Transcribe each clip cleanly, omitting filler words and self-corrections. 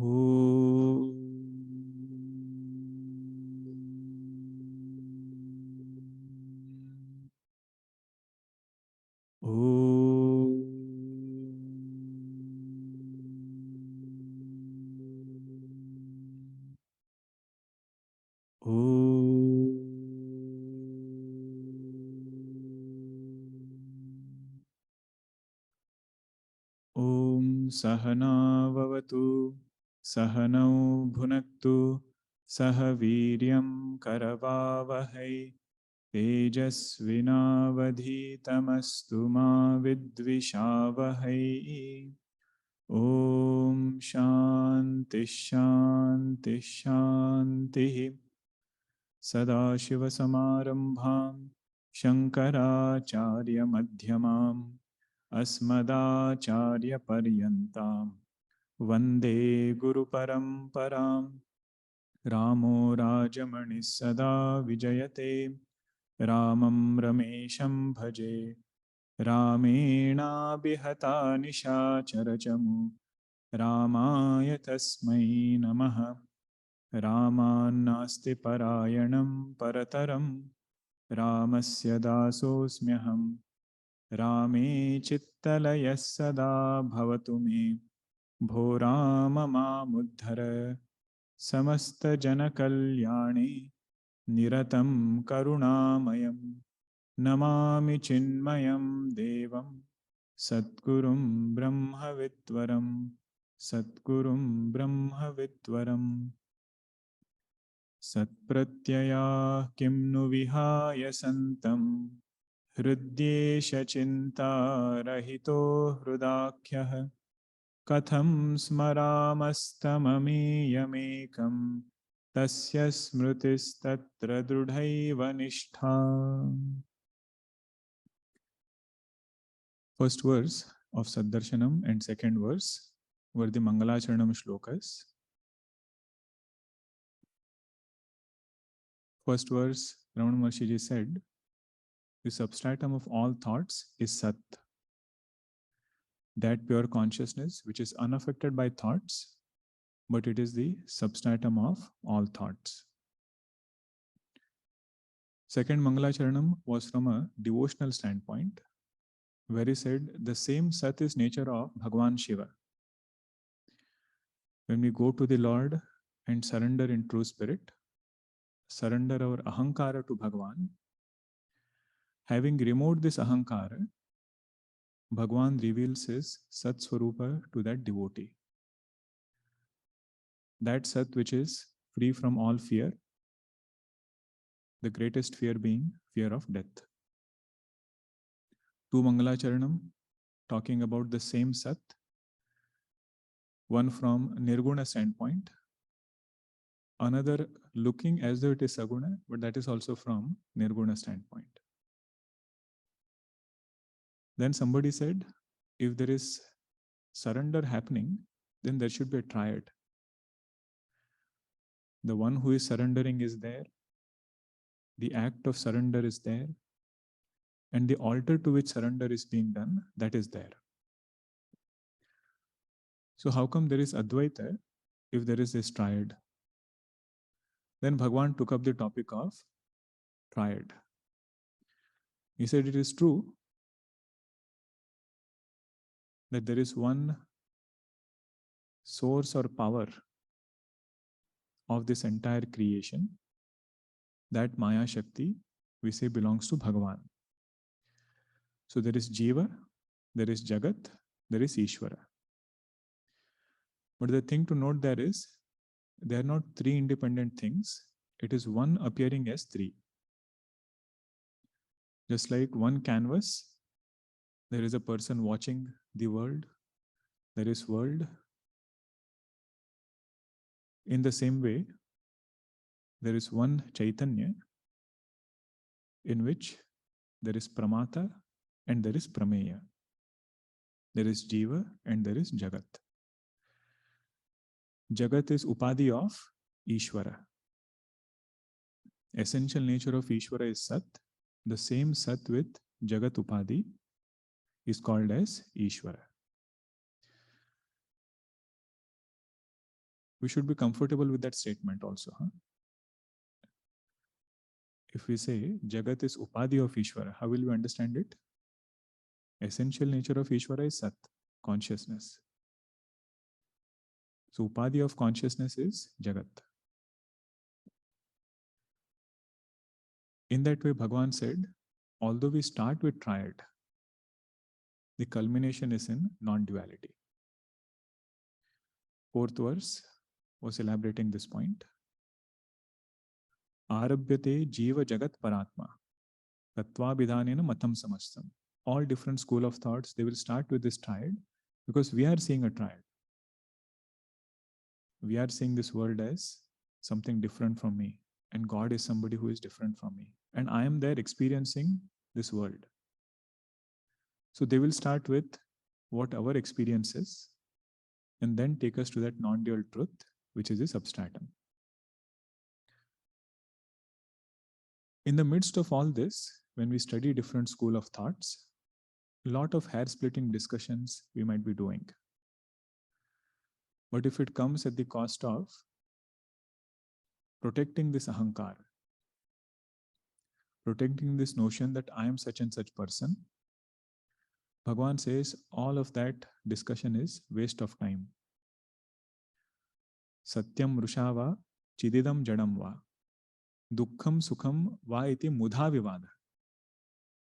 Om. Om Sahana Vavatu Sahanau Bhunaktu Sahaviryam Karavavahai Tejasvinavadhitamastu ma vidvishavahai. Om Shanti Shanti Shanti. Sadashivasamarambham Shankaracharya Madhyamam Asmadacharya Paryantam Vande Guru Paramparam. Ramo Rajamani Sada Vijayate Ramam Ramesham Bhaje Ramena Bihata Nishacharachamu Ramaya Tasmai Namaha. Ramannasti Parayanam Parataram Ramasya Dasosmyaham Rame Chittalaya Sada Bhavatu me Bho Rama Mamuddhara Samasta Janakalyani Niratam Karunamayam Namami Chinmayam Devam Satgurum Brahmavitvaram Satgurum Brahmavitvaram. Satpratyaya kimnu vihaya santam hridyesha chinta rahito hrudakhyah katham smaramastamamiyamekam tasya smritistatra drudhaiva nishtha. First verse of Saddarshanam and second verse were the Mangalacharanam shlokas. First verse, Ramana Maharishi Ji said, the substratum of all thoughts is Sat. That pure consciousness which is unaffected by thoughts, but it is the substratum of all thoughts. Second Mangalacharanam was from a devotional standpoint, where he said the same Sat is nature of Bhagavan Shiva. When we go to the Lord and surrender in true spirit, surrender our ahankara to Bhagavan, having removed this ahankara, Bhagavan reveals his Sat Swarupa to that devotee. That Sat which is free from all fear, the greatest fear being fear of death. Two Mangalacharanam talking about the same Sat, one from Nirguna standpoint, another looking as though it is Saguna, but that is also from Nirguna standpoint. Then somebody said, if there is surrender happening, then there should be a triad. The one who is surrendering is there, the act of surrender is there, and the altar to which surrender is being done, that is there. So how come there is Advaita if there is this triad? Then Bhagavan took up the topic of triad. He said it is true that there is one source or power of this entire creation, that Maya Shakti we say belongs to Bhagavan. So there is Jiva, there is Jagat, there is Ishwara. But the thing to note there is, they are not three independent things. It is one appearing as three. Just like one canvas, there is a person watching the world, there is world. In the same way, there is one Chaitanya in which there is Pramata and there is Prameya. There is Jiva and there is Jagat. Jagat is Upadhi of Ishwara. Essential nature of Ishwara is Sat. The same Sat with Jagat Upadhi is called as Ishwara. We should be comfortable with that statement also. Huh? If we say Jagat is Upadhi of Ishwara, how will we understand it? Essential nature of Ishwara is Sat, consciousness. So Upadhi of consciousness is Jagat. In that way, Bhagavan said, although we start with triad, the culmination is in non-duality. Fourth verse was elaborating this point. Arabhyate jiva jagat paratma tatvabhidhanena matam samastam. All different school of thoughts, they will start with this triad because we are seeing a triad. We are seeing this world as something different from me, and God is somebody who is different from me, and I am there experiencing this world. So they will start with what our experience is and then take us to that non-dual truth, which is the substratum. In the midst of all this, when we study different school of thoughts, a lot of hair-splitting discussions we might be doing. But if it comes at the cost of protecting this ahankar, protecting this notion that I am such and such person, Bhagavan says all of that discussion is waste of time. Satyam rushava chididam jadam va dukkham sukham va iti mudha vivada.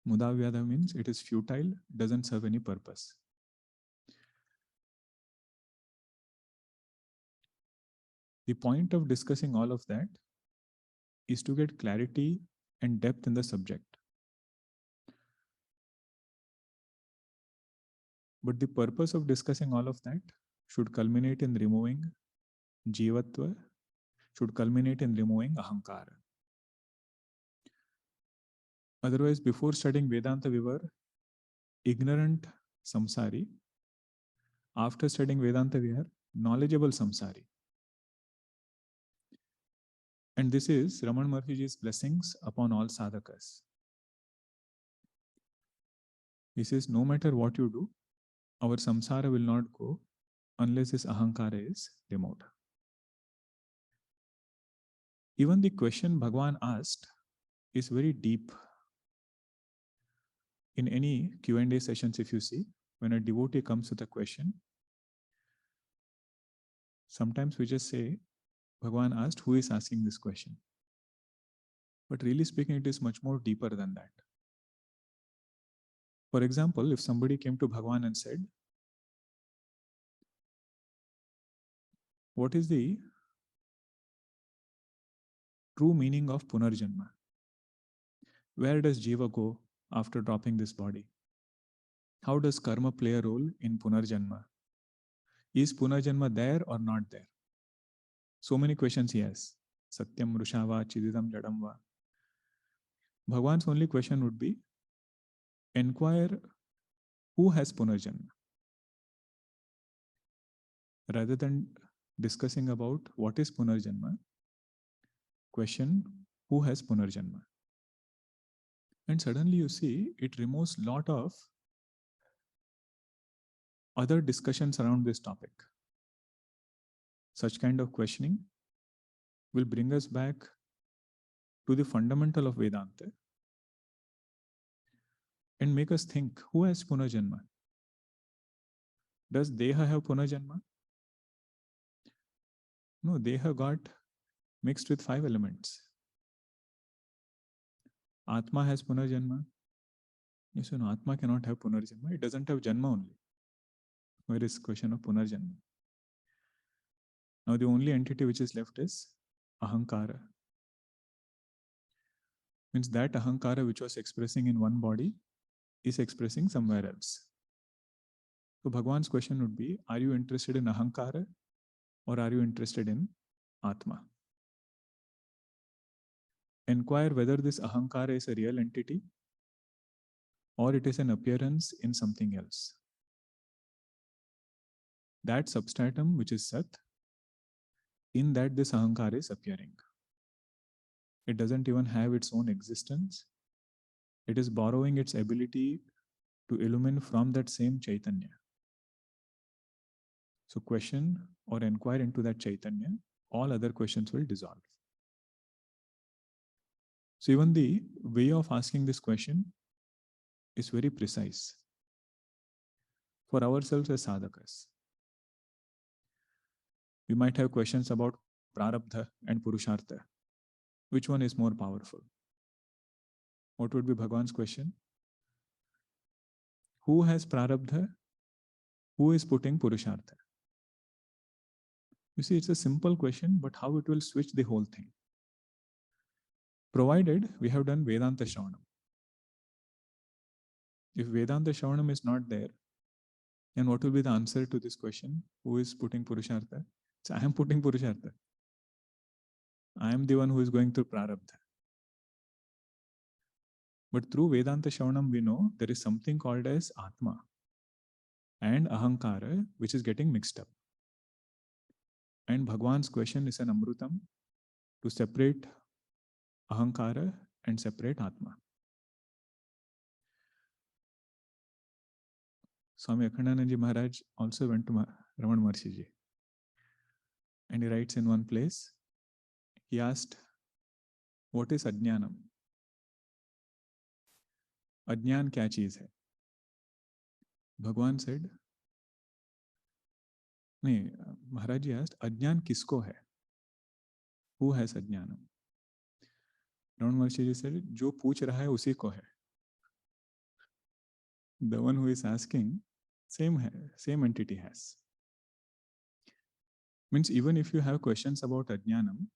Mudha vivada means it is futile, doesn't serve any purpose. The point of discussing all of that is to get clarity and depth in the subject. But the purpose of discussing all of that should culminate in removing jivatva, should culminate in removing ahankara. Otherwise, before studying Vedanta, we were ignorant samsari. After studying Vedanta, we are knowledgeable samsari. And this is Ramana Maharishi Ji's blessings upon all sadhakas. He says, no matter what you do, our samsara will not go unless this ahankara is removed. Even the question Bhagavan asked is very deep. In any Q&A sessions, if you see, when a devotee comes with a question, sometimes we just say, Bhagavan asked, who is asking this question? But really speaking, it is much more deeper than that. For example, if somebody came to Bhagavan and said, what is the true meaning of punarjanma? Where does Jiva go after dropping this body? How does karma play a role in punarjanma? Is punarjanma there or not there? So many questions he has. Satyam rushava chididam jadamva. Bhagavan's only question would be, inquire who has punarjanma. Rather than discussing about what is punarjanma, question who has punarjanma. And suddenly you see it removes a lot of other discussions around this topic. Such kind of questioning will bring us back to the fundamental of Vedanta and make us think, who has punarjanma? Does Deha have punarjanma? No, Deha got mixed with 5 elements. Atma has punarjanma. Yes, no, Atma cannot have punarjanma. It doesn't have janma only. Where is question of punarjanma? Now the only entity which is left is ahankara. Means that ahankara which was expressing in one body is expressing somewhere else. So Bhagavan's question would be, are you interested in ahankara or are you interested in Atma? Inquire whether this ahankara is a real entity or it is an appearance in something else. That substratum which is Sat, in that this ahankara is appearing. It doesn't even have its own existence. It is borrowing its ability to illumine from that same Chaitanya. So question, or inquire into that Chaitanya, all other questions will dissolve. So even the way of asking this question is very precise for ourselves as sadhakas. We might have questions about prarabdha and purushartha. Which one is more powerful? What would be Bhagavan's question? Who has prarabdha? Who is putting purushartha? You see, it's a simple question, but how it will switch the whole thing. Provided we have done Vedanta Shravanam. If Vedanta Shravanam is not there, then what will be the answer to this question? Who is putting purushartha? So I am putting purushartha. I am the one who is going through prarabdha. But through Vedanta Shravanam, we know there is something called as Atma and Ahankara, which is getting mixed up. And Bhagwan's question is an Amrutam to separate Ahankara and separate Atma. Swami Akhandanand Maharaj also went to Ramana Maharishi Ji. And he writes in one place, he asked, what is Ajnanam? Ajnan kya cheez hai? Bhagwan said, no, Maharaj Ji asked, Ajnan kisko hai? Who has Ajnanam? Ramana Maharishi Ji said, jo pooch raha hai usi ko hai. The one who is asking, same entity has. Means even if you have questions about Ajnanam,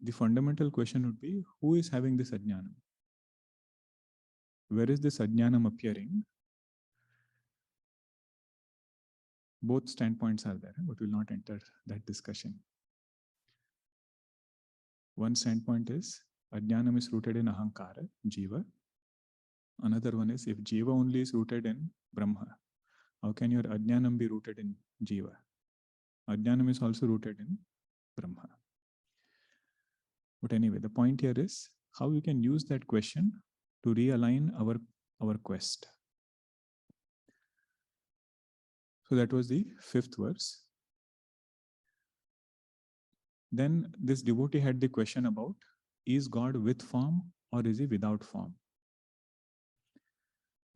the fundamental question would be, who is having this Ajnanam? Where is this Ajnanam appearing? Both standpoints are there, but we'll not enter that discussion. One standpoint is, Ajnanam is rooted in Ahankara, Jiva. Another one is, if Jiva only is rooted in Brahma, how can your Ajnanam be rooted in Jiva? Ajnanam is also rooted in Brahma. But anyway, the point here is how we can use that question to realign our quest. So that was the 5th verse. Then this devotee had the question about, is God with form or is he without form?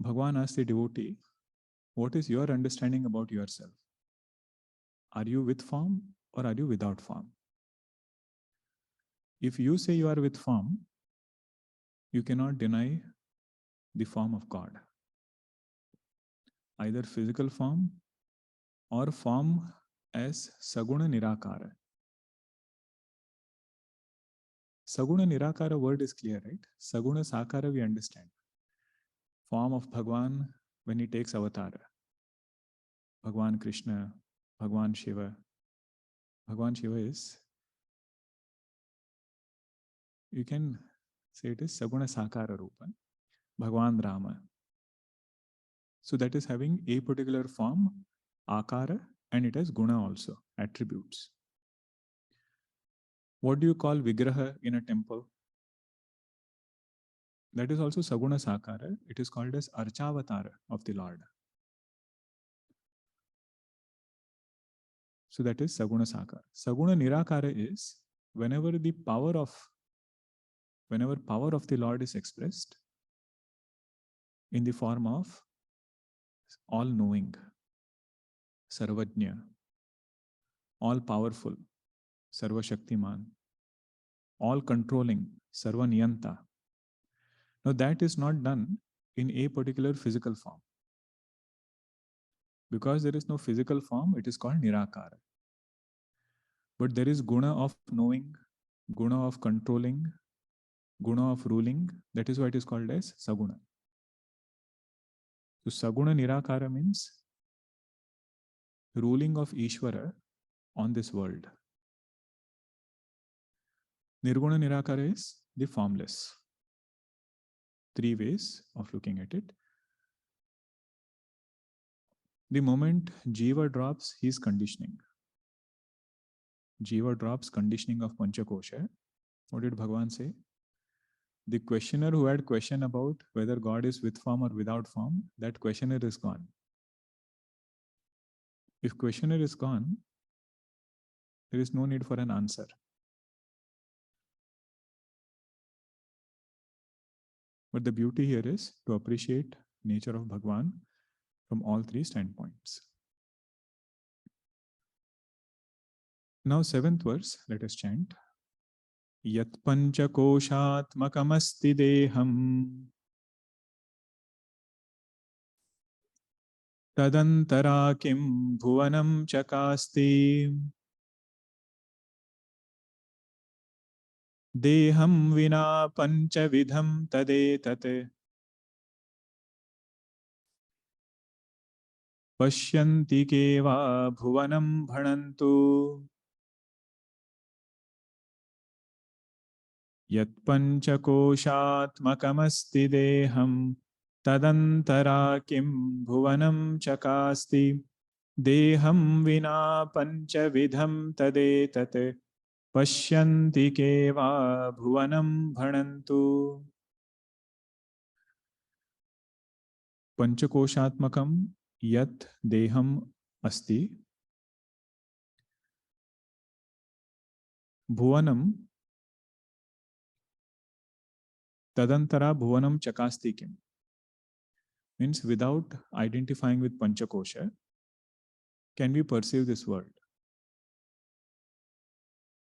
Bhagavan asked the devotee, what is your understanding about yourself? Are you with form or are you without form? If you say you are with form, you cannot deny the form of God. Either physical form or form as Saguna Nirakara. Saguna Nirakara word is clear, right? Saguna Sakara we understand. Form of Bhagavan when he takes avatar. Bhagavan Krishna, Bhagavan Shiva. Bhagavan Shiva is, you can say it is Saguna Sakara Rupa. Bhagavan Rama. So that is having a particular form, Akara, and it has Guna also, attributes. What do you call Vigraha in a temple? That is also Saguna Sakara. It is called as Archavatara of the Lord. So that is Saguna Sakara. Saguna Nirakara is whenever power of the Lord is expressed in the form of all-knowing, Sarvajna, all-powerful, Sarvashaktiman, all-controlling, Sarvaniyanta. Now that is not done in a particular physical form. Because there is no physical form, it is called Nirakara. But there is Guna of knowing, Guna of controlling, Guna of ruling. That is why it is called as Saguna. So Saguna Nirakara means ruling of Ishwara on this world. Nirguna Nirakara is the formless. 3 ways of looking at it. The moment Jiva drops his conditioning, Jiva drops conditioning of Pancha Kosha, what did Bhagavan say? The questioner who had question about whether God is with form or without form, that questioner is gone. If questioner is gone, There is no need for an answer. But the beauty here is to appreciate nature of Bhagwan from all three standpoints. Now, seventh verse, let us chant. Yat pancha koshatmakamasti deham tadantara kim bhuvanam chakasti deham vina panchavidham tadetate pashyanti keva bhuvanam bhanantu yat pancha koshatmakamasti deham tadantara kim bhuvanam chakasti deham vina panchavidham tadetate पश्यन्ति केवा भुवनं भणन्तु. पंचकोशात्मकं यत् देहम अस्ति भुवनं तदंतरा भुवनं चकास्ति किम. Means without identifying with Panchakosha, can we perceive this world?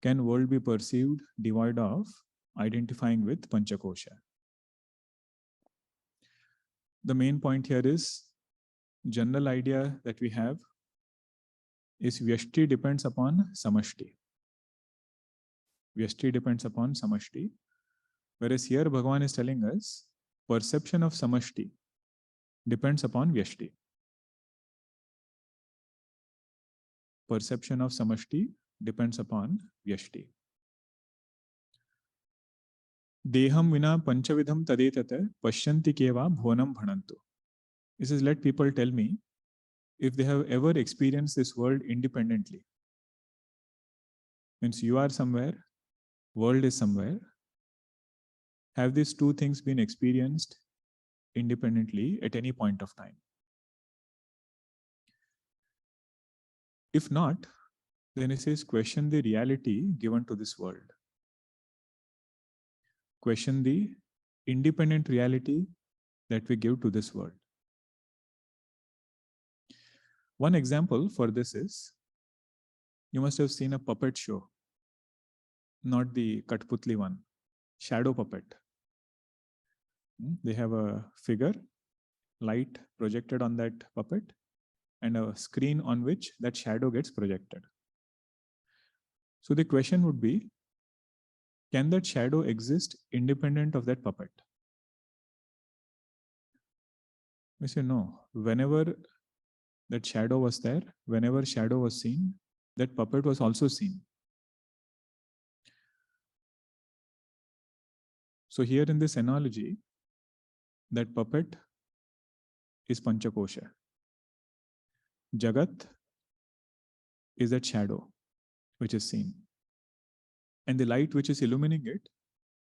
Can world be perceived devoid of identifying with Panchakosha? The main point here is general idea that we have is Vyashti depends upon Samashti. Vyashti depends upon Samashti. Whereas here Bhagavan is telling us perception of Samashti depends upon Vyashti. Perception of Samashti depends upon Vyashti. Deham vina panchavidham tadetate pashyanti keva bhuvanam bhanantu. This is let people tell me if they have ever experienced this world independently. Means you are somewhere, world is somewhere. Have these two things been experienced independently at any point of time? If not, then it says question the reality given to this world. Question the independent reality that we give to this world. One example for this is, you must have seen a puppet show, not the Katputli one, shadow puppet. They have a figure, light projected on that puppet, and a screen on which that shadow gets projected. So the question would be, can that shadow exist independent of that puppet? We say no. Whenever that shadow was there, whenever shadow was seen, that puppet was also seen. So here in this analogy, that puppet is Panchakosha. Jagat is that shadow which is seen. And the light which is illumining it,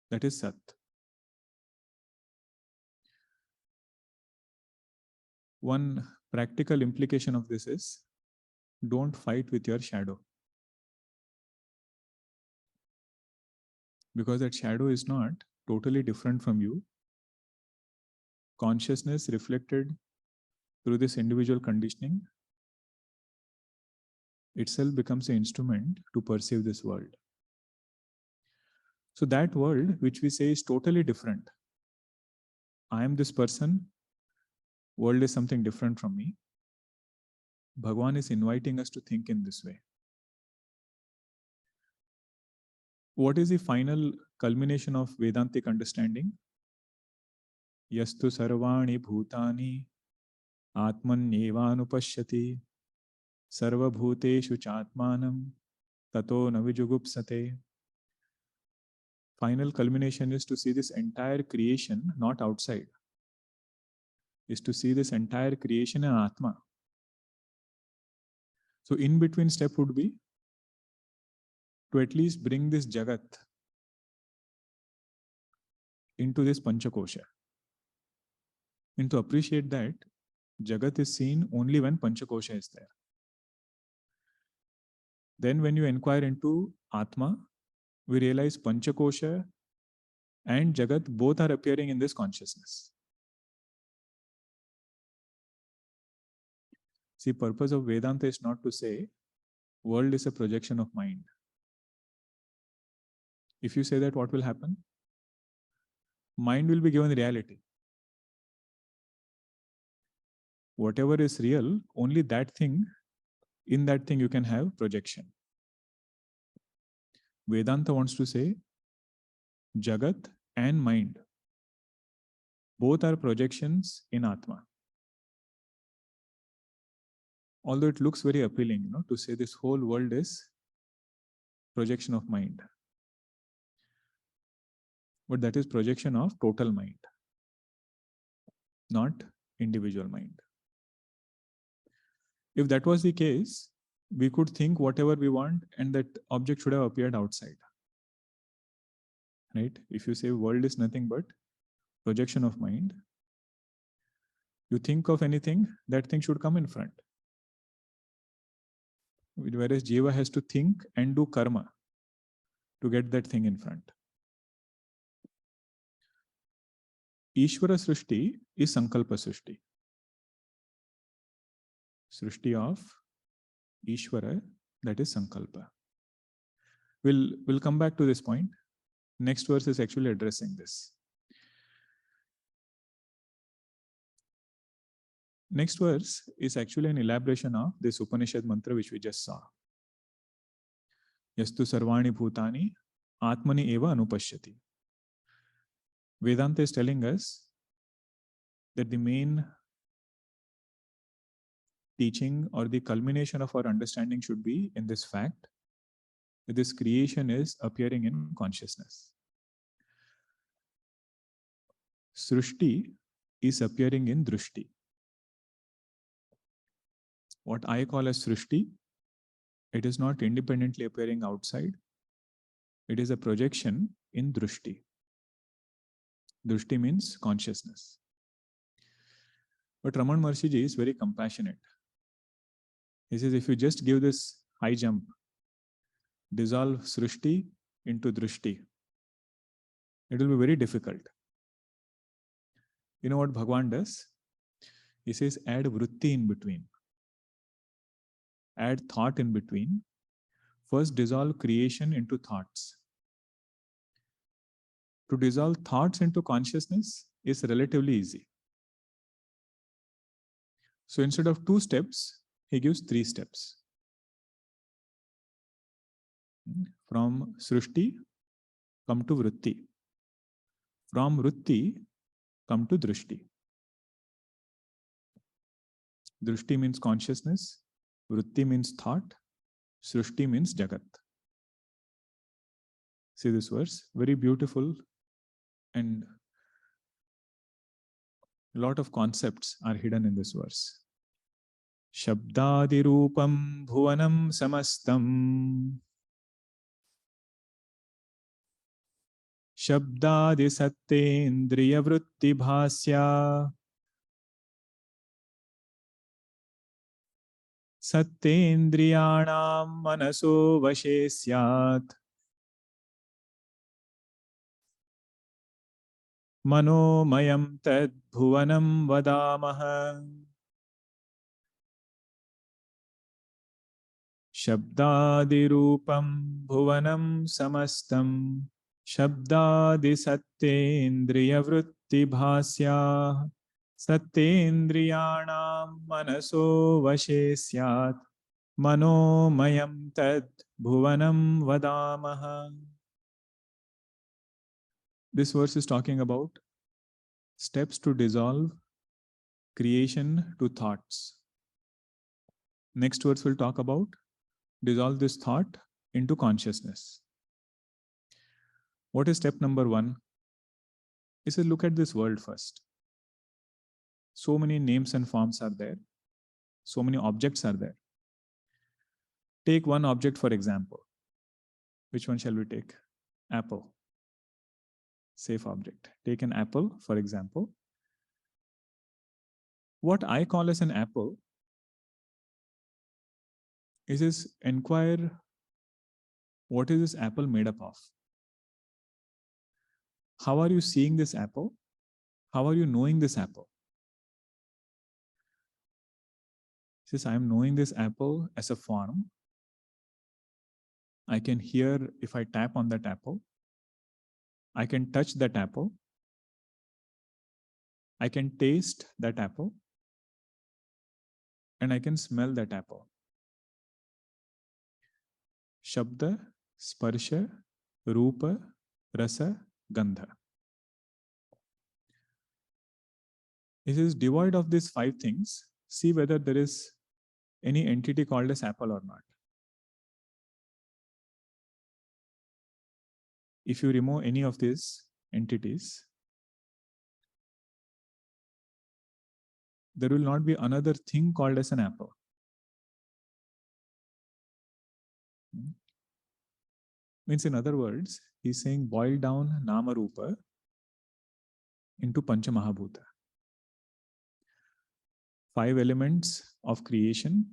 that is Sat. One practical implication of this is, don't fight with your shadow. Because that shadow is not totally different from you. Consciousness reflected through this individual conditioning itself becomes an instrument to perceive this world. So that world which we say is totally different. I am this person, world is something different from me. Bhagavan is inviting us to think in this way. What is the final culmination of Vedantic understanding? Yastu sarvani bhutani atmanyevanupashyati sarva bhuteshu chatmanam tato navijugupsate. Final culmination is to see this entire creation not outside, is to see this entire creation in Atma. So in between step would be to at least bring this Jagat into this Pancha Kosha. And to appreciate that Jagat is seen only when Pancha Kosha is there. Then when you inquire into Atma, we realize Pancha Kosha and Jagat both are appearing in this consciousness. See, purpose of Vedanta is not to say world is a projection of mind. If you say that, what will happen? Mind will be given reality. Whatever is real, only that thing, in that thing you can have projection. Vedanta wants to say Jagat and mind, both are projections in Atma. Although it looks very appealing, to say this whole world is projection of mind. But that is projection of total mind, not individual mind. If that was the case, we could think whatever we want and that object should have appeared outside. Right? If you say world is nothing but projection of mind, you think of anything, that thing should come in front. Whereas Jiva has to think and do karma to get that thing in front. Ishwara srishti is sankalpa srishti. Srishti of Ishwara, that is sankalpa. We'll come back to this point. Next verse is actually addressing this. Next verse is actually an elaboration of this Upanishad mantra which we just saw. Yastu sarvani bhutani atmani eva anupashyati. Vedanta is telling us that the main teaching or the culmination of our understanding should be in this fact that this creation is appearing in consciousness. Srishti is appearing in drishti. What I call as srishti, it is not independently appearing outside. It is a projection in drishti. Drishti means consciousness. But Ramana Maharishi Ji is very compassionate. He says, if you just give this high jump, dissolve srishti into drishti, it will be very difficult. You know what Bhagavan does? He says, add vritti in between. Add thought in between. First, dissolve creation into thoughts. To dissolve thoughts into consciousness is relatively easy. So instead of 2 steps, he gives 3 steps. From srishti, come to vritti. From vritti, come to drishti. Drishti means consciousness. Vritti means thought. Srishti means jagat. See this verse? Very beautiful, and a lot of concepts are hidden in this verse. Shabdadi rupam bhuvanam samastam. Shabdadi sattendriya vritti bhasya. Sattendriyanam manaso vashe syat. Manomayam tad bhuvanam vadamaha. Shabdadirupam bhuvanam samastam. Shabdadi sattendriya vritti bhasya. Sattendriyanam manaso vashe syat. Manomayam tad bhuvanam vadamaha. This verse is talking about steps to dissolve creation to thoughts. Next verse will talk about dissolve this thought into consciousness. What is step number 1? He says, look at this world first. So many names and forms are there. So many objects are there. Take one object for example. Which one shall we take? Apple. Safe object. Take an apple for example. What I call as an apple is inquire What is this apple made up of? How are you seeing this apple? How are you knowing this apple? Since I am knowing this apple as a form, I can hear if I tap on that apple. I can touch that apple. I can taste that apple. And I can smell that apple. Shabda, Sparsha, Rupa, Rasa, Gandha. It is devoid of these 5 things. See whether there is any entity called as apple or not. If you remove any of these entities, there will not be another thing called as an apple. Means in other words, he's saying boil down Nama Rupa into Pancha Mahabhuta. 5 elements of creation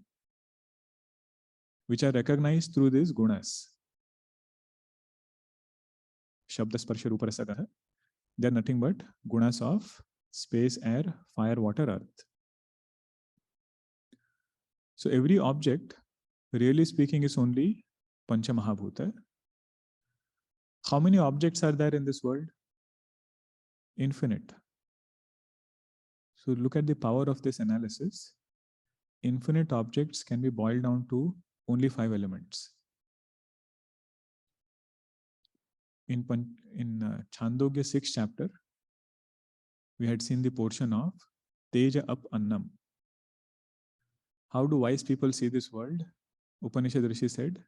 which are recognized through these gunas. Shabda, Sparsha, Rupa, Rasa, Gandha. They are nothing but gunas of space, air, fire, water, earth. So every object, really speaking, is only Pancha Mahabhuta. How many objects are there in this world? Infinite. So look at the power of this analysis. Infinite objects can be boiled down to only 5 elements. In Chandogya 6th chapter, we had seen the portion of Teja Up Annam. How do wise people see this world? Upanishad Rishi said,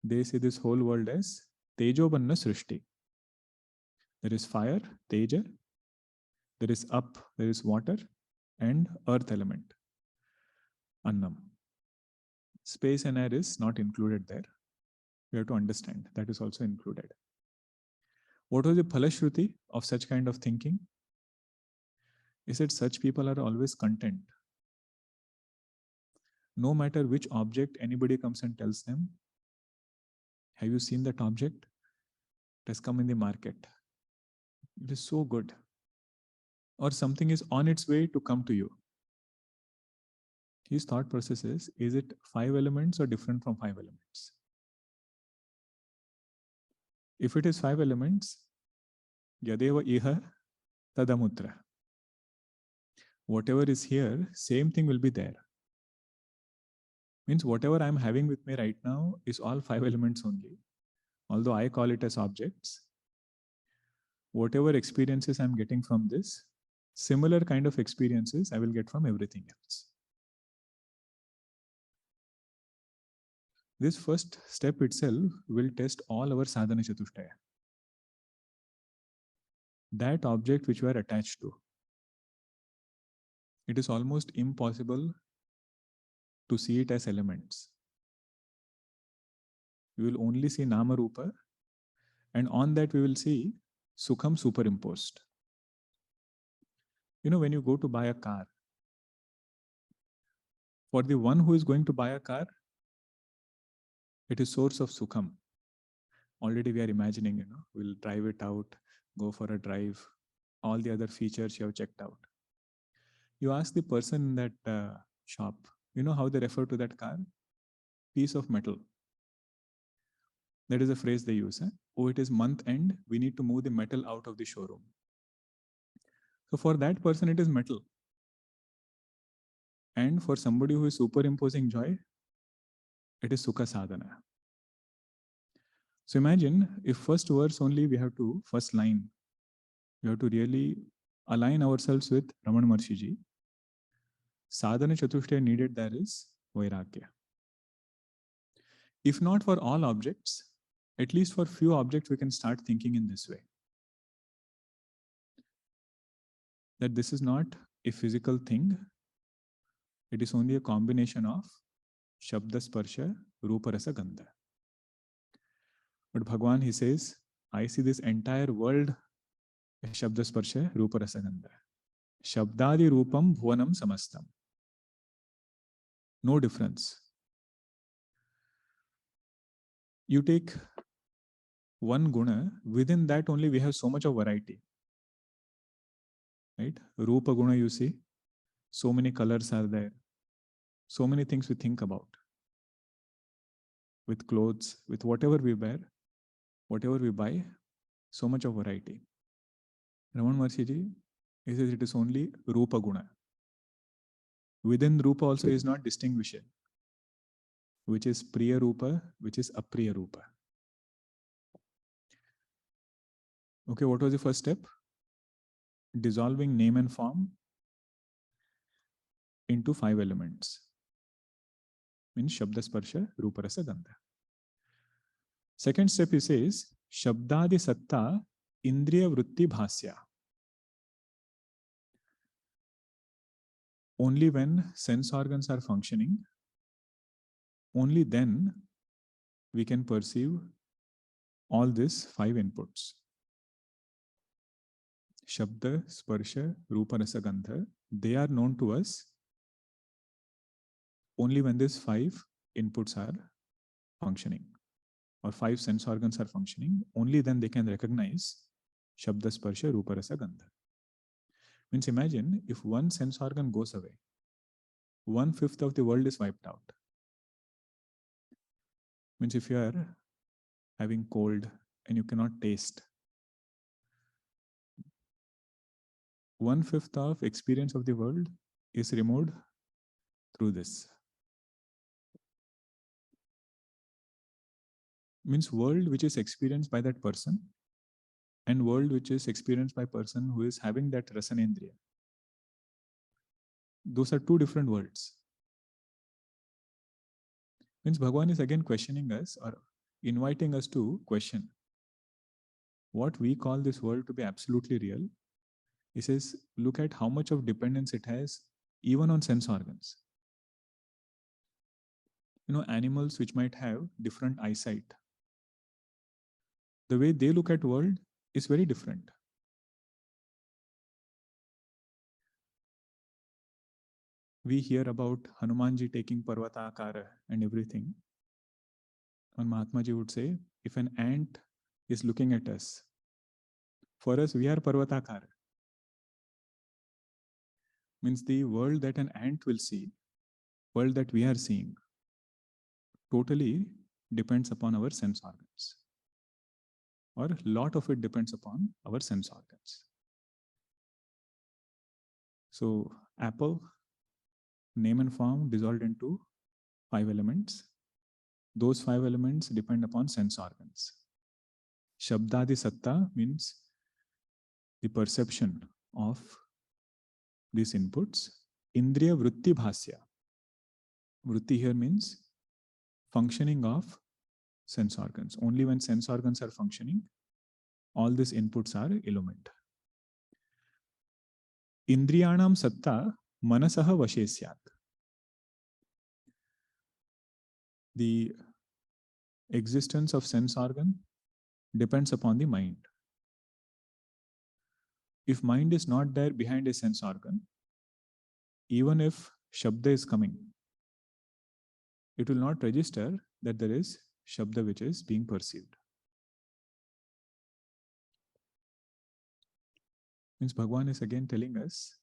they see this whole world as Tejobanna srishti. There is fire, Teja. There is up, there is water, and earth element, Annam. Space and air is not included there. We have to understand that is also included. What was the phalashruti of such kind of thinking? He said such people are always content. No matter which object anybody comes and tells them, have you seen that object? It has come in the market. It is so good. Or something is on its way to come to you. His thought process is it 5 elements or different from 5 elements? If it is 5 elements, Yadeva Iha Tadamutra. Whatever is here, same thing will be there. Means whatever I am having with me right now is all 5 elements only. Although I call it as objects, whatever experiences I'm getting from this, similar kind of experiences I will get from everything else. This first step itself will test all our sadhana chatushtaya. That object which we are attached to, it is almost impossible to see it as elements. We will only see Nama Rupa, and on that we will see Sukham superimposed. You know, when you go to buy a car, for the one who is going to buy a car, it is source of Sukham. Already we are imagining, we'll drive it out, go for a drive, all the other features you have checked out. You ask the person in that shop, you know how they refer to that car? Piece of metal. That is a phrase they use. Oh, it is month end, we need to move the metal out of the showroom. So for that person, it is metal. And for somebody who is superimposing joy, it is Sukha Sadhana. So imagine if first verse only we have to, first line, we have to really align ourselves with Ramana Maharishi Ji. Sadhana Chatushtaya needed there is Vairagya. If not for all objects, at least for few objects we can start thinking in this way. That this is not a physical thing. It is only a combination of Shabda Sparsha, Rupa Rasa Gandha. But Bhagavan, he says, I see this entire world as Shabda Sparsha, Rupa Rasa Gandha. Shabdadi Rupam Bhuvanam Samastam. No difference. You take one guna, within that only we have so much of variety. Right? Rupa guna, you see, so many colors are there, so many things we think about. With clothes, with whatever we wear, whatever we buy, so much of variety. Ramana Maharishi Ji, he says it is only Rupa guna. Within Rupa also is not distinguishing, which is Priya Rupa, which is Apriya Rupa. Okay, what was the first step? Dissolving name and form into 5 elements. Means Shabda Sparsha, Rupa Rasa Gandha. Second step he says, Shabdadi Satta Indriya Vritti Bhasya. Only when sense organs are functioning, only then we can perceive all these 5 inputs. Shabda, Sparsha, Rupa, Rasa, Gandha, they are known to us only when these 5 inputs are functioning, or 5 sense organs are functioning. Only then they can recognize Shabda, Sparsha, Rupa, Rasa, Gandha. Means imagine if one sense organ goes away, 1/5 of the world is wiped out. Means if you are having cold and you cannot taste, 1/5 of experience of the world is removed through this. Means world which is experienced by that person and world which is experienced by person who is having that rasanendriya. Those are 2 different worlds. Means Bhagavan is again questioning us or inviting us to question what we call this world to be absolutely real. He says, look at how much of dependence it has even on sense organs. You know, animals which might have different eyesight, the way they look at world is very different. We hear about Hanumanji taking Parvatakara and everything. And Mahatmaji would say, if an ant is looking at us, for us, we are Parvatakara. Means the world that an ant will see, world that we are seeing, totally depends upon our sense organs. Or a lot of it depends upon our sense organs. So apple, name and form dissolved into 5 elements. Those 5 elements depend upon sense organs. Shabdadi Satta means the perception of these inputs. Indriya Vritti Bhasya. Vritti here means functioning of sense organs. Only when sense organs are functioning, all these inputs are illumined. Indriyanam Satta Manasaha Vashesyat. The existence of sense organ depends upon the mind. If mind is not there behind a sense organ, even if Shabda is coming, it will not register that there is Shabda which is being perceived. Means Bhagavan is again telling us,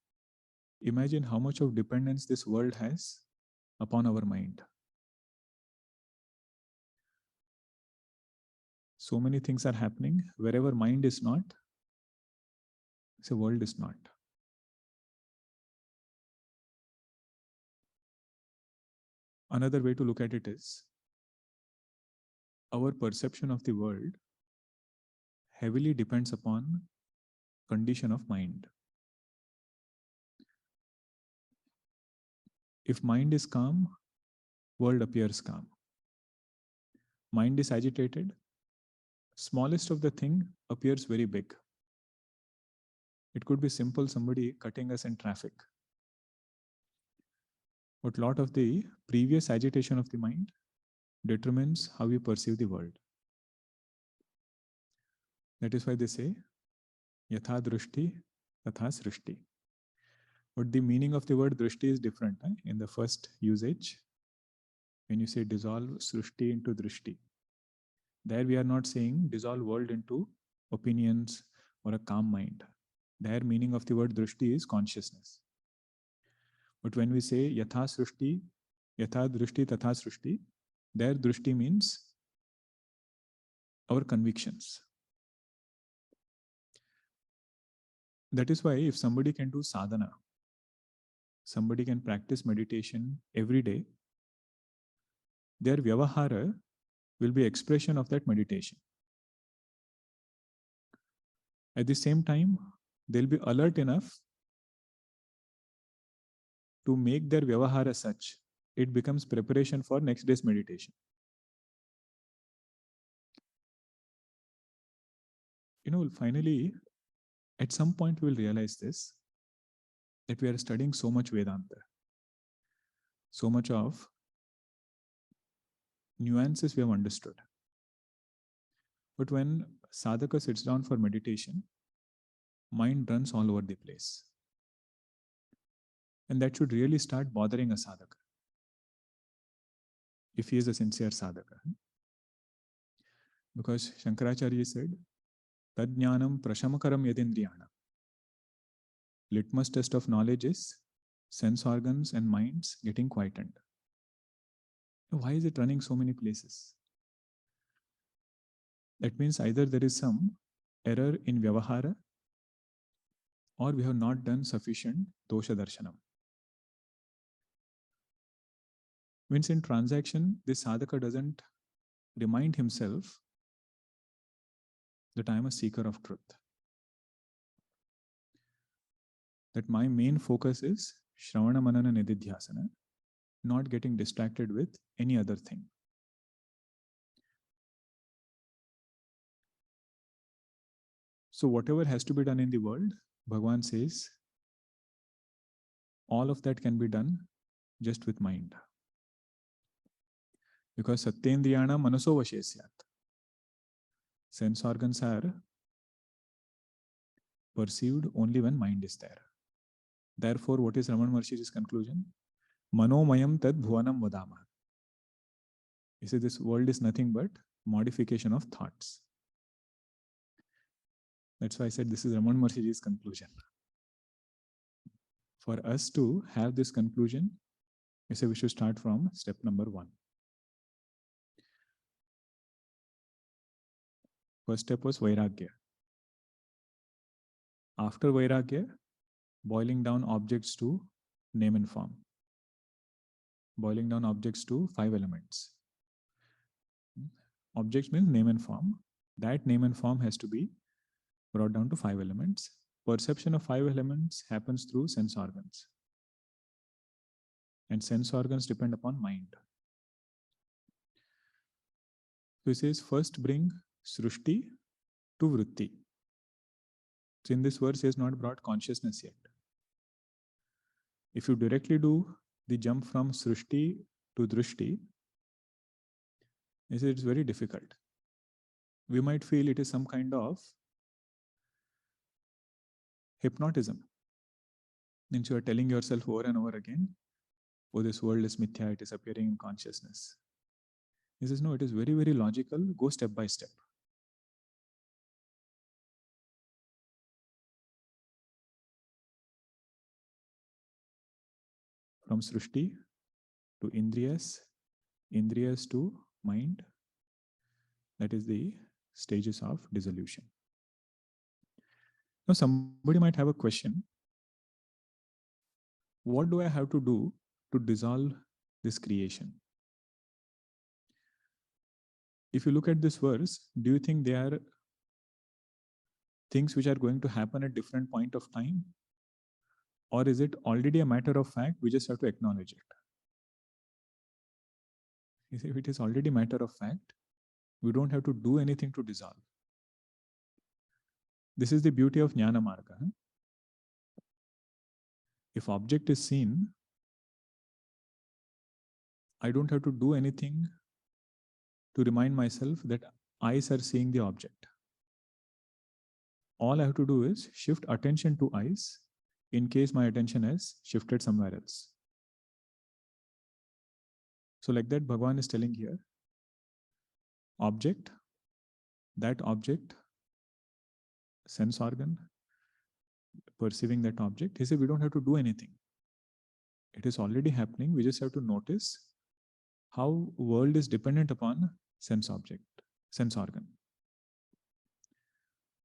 imagine how much of dependence this world has upon our mind. So many things are happening. Wherever mind is not, the world is not. Another way to look at it is, our perception of the world heavily depends upon condition of mind. If mind is calm, world appears calm. Mind is agitated, smallest of the thing appears very big. It could be simple, somebody cutting us in traffic. But a lot of the previous agitation of the mind determines how we perceive the world. That is why they say, Yatha drishti, tatha srishti. But the meaning of the word drishti is different in the first usage. When you say dissolve srishti into drishti, There we are not saying dissolve world into opinions or a calm mind. There meaning of the word drishti is consciousness. But when we say yatha srishti, yatha drishti tatha srishti, there drishti means our convictions. That is why if somebody can do sadhana, somebody can practice meditation every day, their vyavahara will be expression of that meditation. At the same time, they'll be alert enough to make their vyavahara such, it becomes preparation for next day's meditation. Finally, at some point we'll realize this, that we are studying so much Vedanta, so much of nuances we have understood. But when sadhaka sits down for meditation, mind runs all over the place. And that should really start bothering a sadhaka, if he is a sincere sadhaka. Because Shankaracharya said, Tadjnanam prashamakaram yadindriyana. Litmus test of knowledge is sense organs and minds getting quietened. Why is it running so many places? That means either there is some error in vyavahara, or we have not done sufficient dosha darshanam. Means in transaction, this sadhaka doesn't remind himself that I am a seeker of truth. That my main focus is Shravana Manana Nididhyasana, not getting distracted with any other thing. So whatever has to be done in the world, Bhagavan says, all of that can be done just with mind. Because Satyendriyana Manaso Vashesyat. Sense organs are perceived only when mind is there. Therefore, what is Ramana Maharishi's conclusion? Manomayam tad bhuvanam vadama. He says this world is nothing but modification of thoughts. That's why I said this is Ramana Maharishi's conclusion. For us to have this conclusion, I say we should start from step number 1. First step was Vairagya. After Vairagya, boiling down objects to name and form. Boiling down objects to 5 elements. Objects means name and form. That name and form has to be brought down to 5 elements. Perception of 5 elements happens through sense organs. And sense organs depend upon mind. So he says, first bring srishti to vritti. So in this verse, he has not brought consciousness yet. If you directly do the jump from srishti to drishti, he says it's very difficult. We might feel it is some kind of hypnotism. Means you are telling yourself over and over again, oh, this world is mithya, it is appearing in consciousness. He says, no, it is very, very logical. Go step by step. From srishti to indriyas, indriyas to mind. That is the stages of dissolution. Now, somebody might have a question. What do I have to do to dissolve this creation? If you look at this verse, do you think they are things which are going to happen at different point of time? Or is it already a matter of fact, we just have to acknowledge it? You see, if it is already a matter of fact, we don't have to do anything to dissolve. This is the beauty of Jnana Marga. If object is seen, I don't have to do anything to remind myself that eyes are seeing the object. All I have to do is shift attention to eyes in case my attention has shifted somewhere else. So like that, Bhagavan is telling here, object, that object, sense organ, perceiving that object, he said we don't have to do anything. It is already happening. We just have to notice how world is dependent upon sense object, sense organ.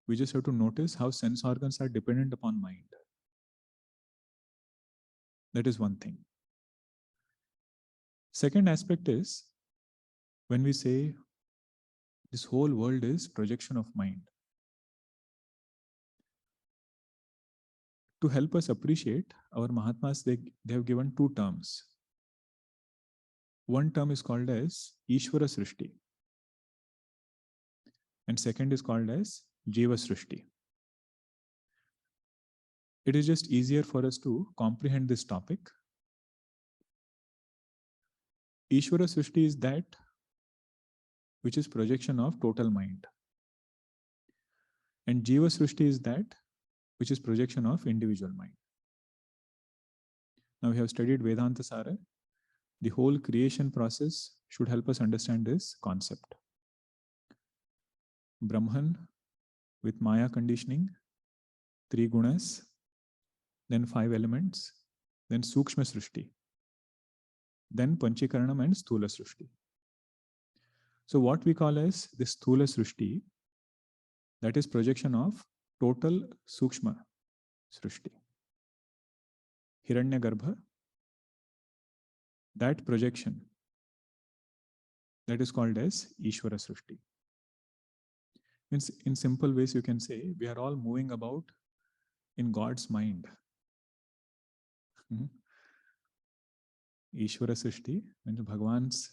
We just have to notice how sense organs are dependent upon mind. That is one thing. Second aspect is when we say this whole world is projection of mind. To help us appreciate, our Mahatmas, they have given two terms. One term is called as Ishwara srishti, and second is called as Jiva srishti. It is just easier for us to comprehend this topic. Ishwara srishti is that which is projection of total mind. And Jiva srishti is that which is projection of individual mind. Now we have studied Vedanta Sara. The whole creation process should help us understand this concept. Brahman with Maya conditioning, 3 gunas, then 5 elements, then Sukshma Srishti, then Panchikaranam and Sthula Srishti. So what we call as this Sthula Srishti, that is projection of total Sukshma Srishti. Hiranyagarbha, that projection, that is called as Ishwara Srishti. Means in simple ways you can say we are all moving about in God's mind. Ishwara Srishti means Bhagavan's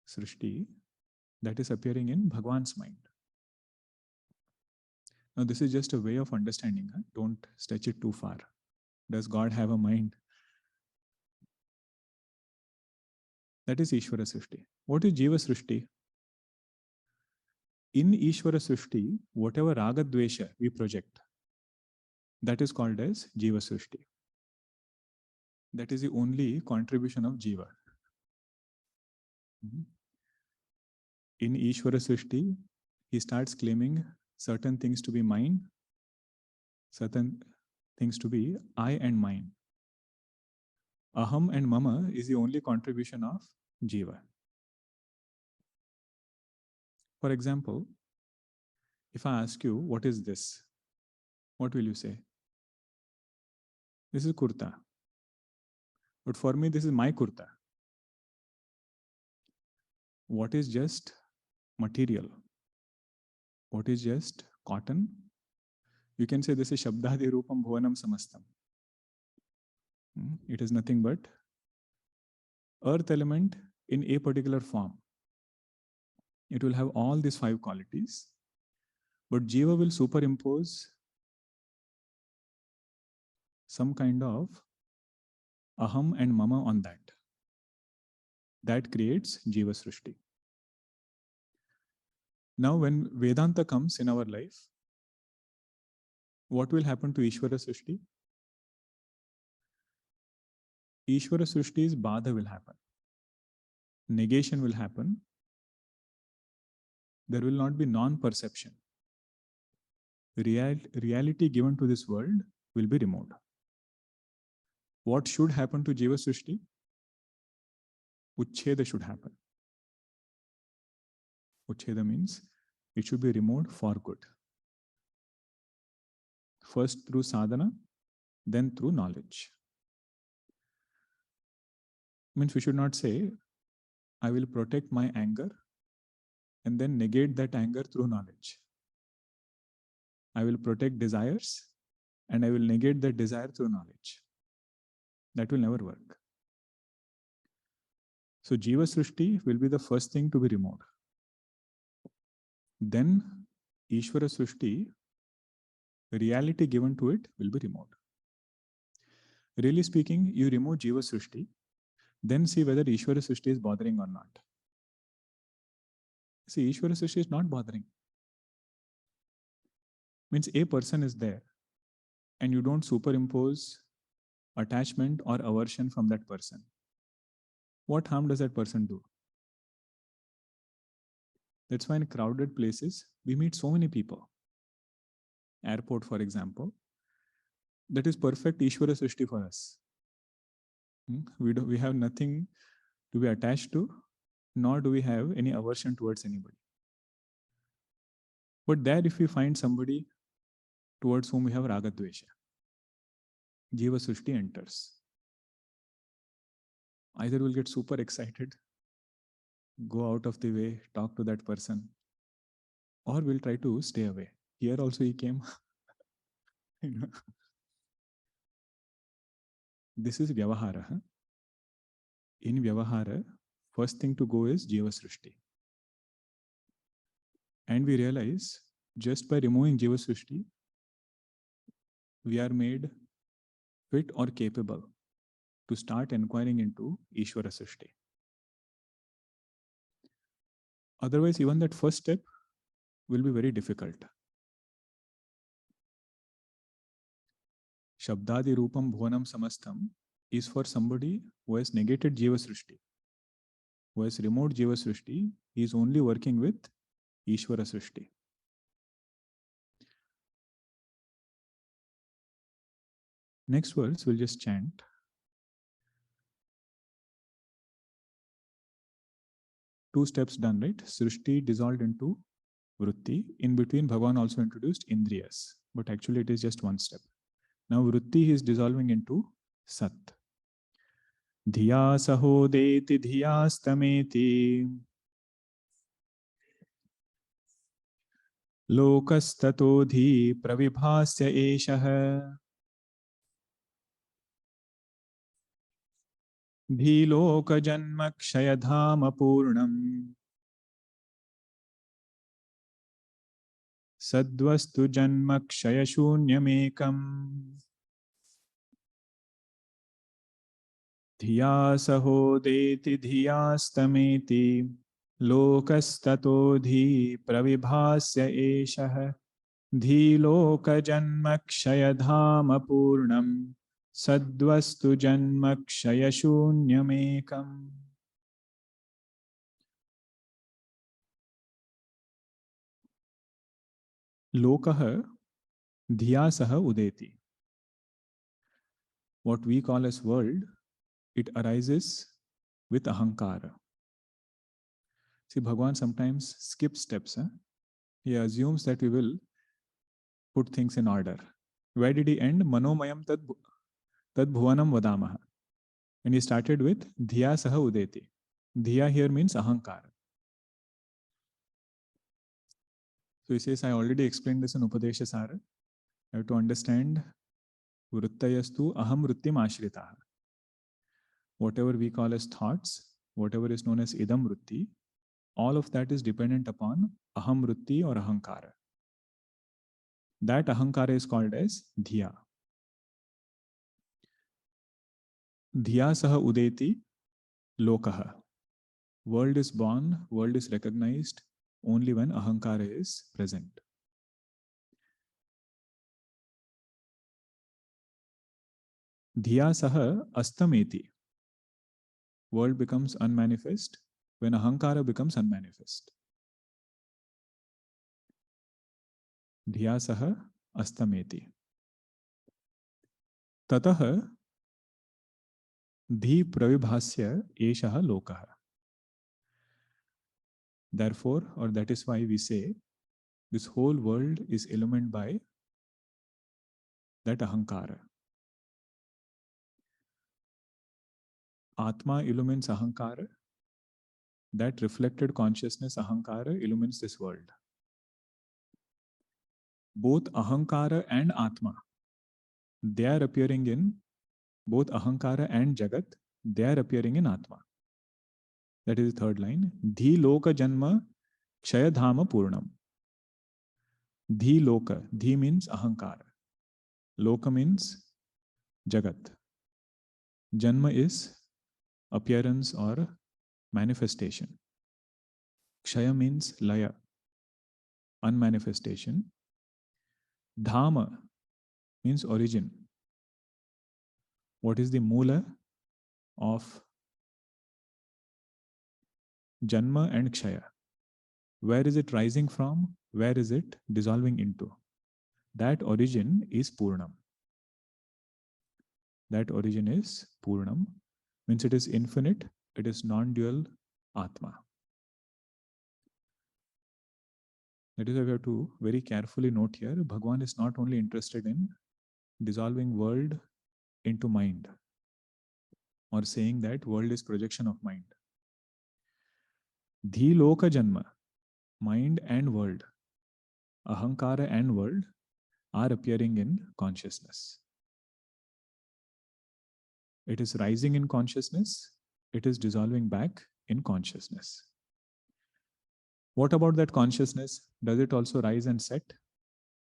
Srishti that is appearing in Bhagavan's mind. Now this is just a way of understanding. Don't stretch it too far. Does God have a mind? That is Ishwara Srishti. What is Jiva Srishti? In Ishwara Srishti, whatever Raga Dvesha we project, that is called as Jiva Srishti. That is the only contribution of Jiva. In Ishwara Srishti, he starts claiming certain things to be mine, certain things to be I and mine. Aham and mama is the only contribution of Jiva. For example, if I ask you, what is this? What will you say? This is kurta. But for me, this is my kurta. What is just material? What is just cotton? You can say this is Shabdadi Rupam Bhuvanam Samastam. It is nothing but earth element in a particular form. It will have all these 5 qualities, but Jiva will superimpose some kind of aham and mama on that. That creates Jiva Srishti. Now when Vedanta comes in our life, what will happen to Ishwara Srishti? Ishwara Srishti's Badha will happen. Negation will happen. There will not be non-perception. Reality given to this world will be removed. What should happen to Jiva Srishti? Uchcheda should happen. Uchcheda means it should be removed for good. First through sadhana, then through knowledge. Means we should not say, I will protect my anger and then negate that anger through knowledge. I will protect desires and I will negate that desire through knowledge. That will never work. So Jiva Srishti will be the first thing to be removed. Then Ishwara Srishti, reality given to it will be removed. Really speaking, you remove Jiva Srishti, then see whether Ishwara Srishti is bothering or not. See, Ishwara Srishti is not bothering. Means a person is there and you don't superimpose attachment or aversion from that person. What harm does that person do? That's why in crowded places, we meet so many people. Airport, for example, that is perfect Ishwara srishti for us. We have nothing to be attached to, nor do we have any aversion towards anybody. But there, if we find somebody towards whom we have ragadvesha, Jiva Srishti enters. Either we'll get super excited, go out of the way, talk to that person, or we'll try to stay away. Here also he came. This is Vyavahara. Huh? In Vyavahara, first thing to go is Jiva Srishti. And we realize just by removing Jiva Srishti, we are made fit or capable to start inquiring into Ishwara Srishti. Otherwise, even that first step will be very difficult. Shabdadi Rupam Bhuvanam Samastam is for somebody who has negated Jiva Srishti, who has removed Jiva Srishti. He is only working with Ishwara Srishti. Next verse, we'll just chant. Two steps done, right? Srishti dissolved into Vritti. In between, Bhagavan also introduced Indriyas, but actually it is just one step. Now Vritti is dissolving into Sat. Dhiya sahodeti dhiyastameti lokastatodhi pravibhasya eshah dhilok janma kshayadhama purnam sadvastu janma kshayashunyamekam dhiya sahodeti dhiyastameti lokastatohi pravibhasya eshah dhilok janma kshayadhama purnam sadvastu janma kshayashunyamekam. Lokah dhiya saha udeti. What we call as world, it arises with ahankara. See, Bhagavan sometimes skips steps. Huh? He assumes that we will put things in order. Where did he end? Manomayam tad bhuvanam vadamaha. And he started with dhiya saha udeti. Dhiya here means ahankara. So he says, I already explained this in Upadesha Sara. I have to understand Vrittayastu aham vrittim ashritaha. Whatever we call as thoughts, whatever is known as idam vritti, all of that is dependent upon aham vritti or ahankara. That ahankara is called as dhiya. Dhiya saha udeti lokaha. World is born, world is recognized only when ahankara is present. Dhiya saha astameti. World becomes unmanifest when ahankara becomes unmanifest. Dhiya saha astameti. Tatah dhi pravibhasya eshaha lokaha. Therefore, or that is why we say, this whole world is illumined by that ahankara. Atma illumines ahankara. That reflected consciousness, ahankara, illumines this world. Both ahankara and atma, they are appearing in both ahankara and jagat, they are appearing in atma. That is the third line. Dhi loka janma kshayadhama purnam. Dhi loka. Dhi means ahankara. Loka means jagat. Janma is appearance or manifestation. Kshaya means laya, unmanifestation. Dhama means origin. What is the mula of janma and kshaya? Where is it rising from? Where is it dissolving into? That origin is Purnam. That origin is Purnam. Means it is infinite, it is non-dual Atma. That is why we have to very carefully note here, Bhagavan is not only interested in dissolving world into mind, or saying that world is projection of mind. Dhi loka janma, mind and world, ahankara and world are appearing in consciousness. It is rising in consciousness, it is dissolving back in consciousness. What about that consciousness? Does it also rise and set?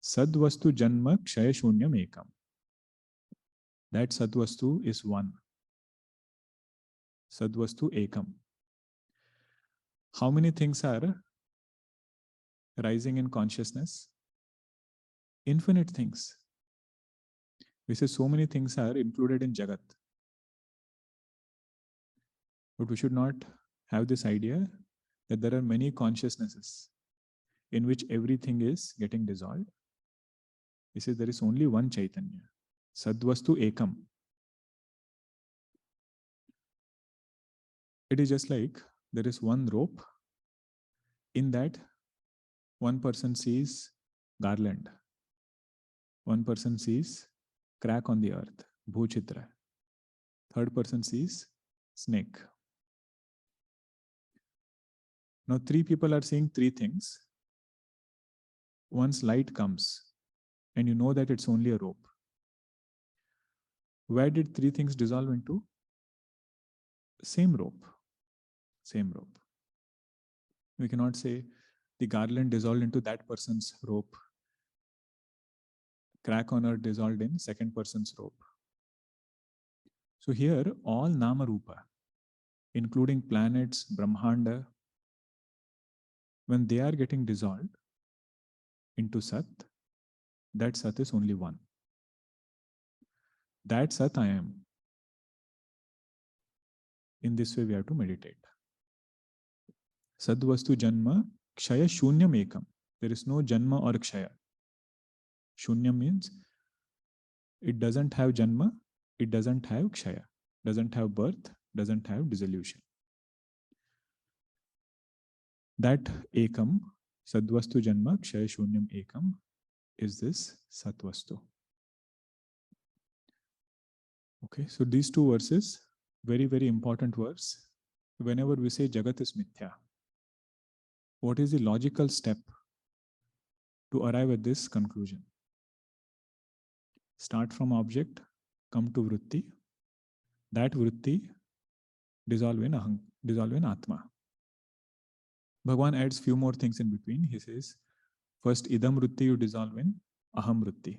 Sadvastu janma kshaya shunyam ekam. That Sadvastu is one. Sadvastu ekam. How many things are rising in consciousness? Infinite things. We say so many things are included in Jagat. But we should not have this idea that there are many consciousnesses in which everything is getting dissolved. He says there is only one Chaitanya. Sadvastu ekam. It is just like there is one rope. In that, one person sees garland. One person sees crack on the earth, bhuchitra. Third person sees snake. Now, three people are seeing three things. Once light comes, and you know that it's only a rope. Where did three things dissolve into? Same rope. Same rope. We cannot say the garland dissolved into that person's rope. Crack on earth dissolved in second person's rope. So here, all Nama Rupa, including planets, Brahmanda, when they are getting dissolved into Sat, that Sat is only one. That Sat I am. In this way, we have to meditate. Sadvastu janma kshaya shunyam ekam. There is no janma or kshaya. Shunyam means it doesn't have janma, it doesn't have kshaya, doesn't have birth, doesn't have dissolution. That ekam, sadvastu janma kshaya shunyam ekam, is this satvastu. Okay, so these two verses, very, very important verse. Whenever we say Jagat is mithya, what is the logical step to arrive at this conclusion? Start from object, come to vritti. That vritti dissolve in Atma. Bhagavan adds few more things in between. He says, first idam vritti you dissolve in aham vritti.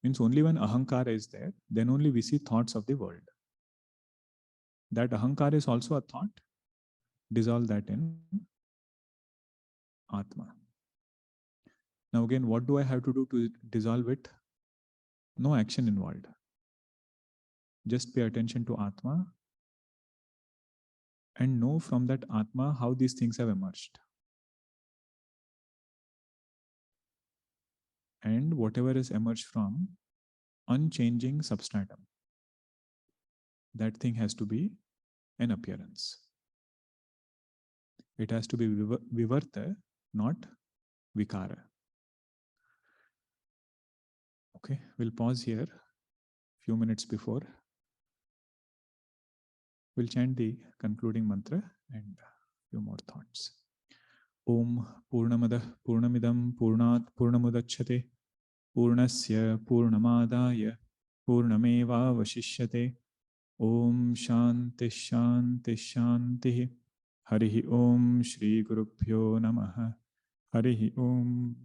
Means only when ahankara is there, then only we see thoughts of the world. That ahankara is also a thought. Dissolve that in Atma. Now again, what do I have to do to dissolve it? No action involved. Just pay attention to Atma and know from that Atma how these things have emerged. And whatever is emerged from unchanging substratum, that thing has to be an appearance. It has to be vivarta, not vikara. Okay, we'll pause here few minutes before. We'll chant the concluding mantra and few more thoughts. Om Purnamada Purnamidam Purnat Purnamudachyate Purnasya Purnamadaya Purnameva Vashishyate. Om Shanti Shanti Shanti. Harihi Om Shri Gurubhyo Namaha. Harihi Om.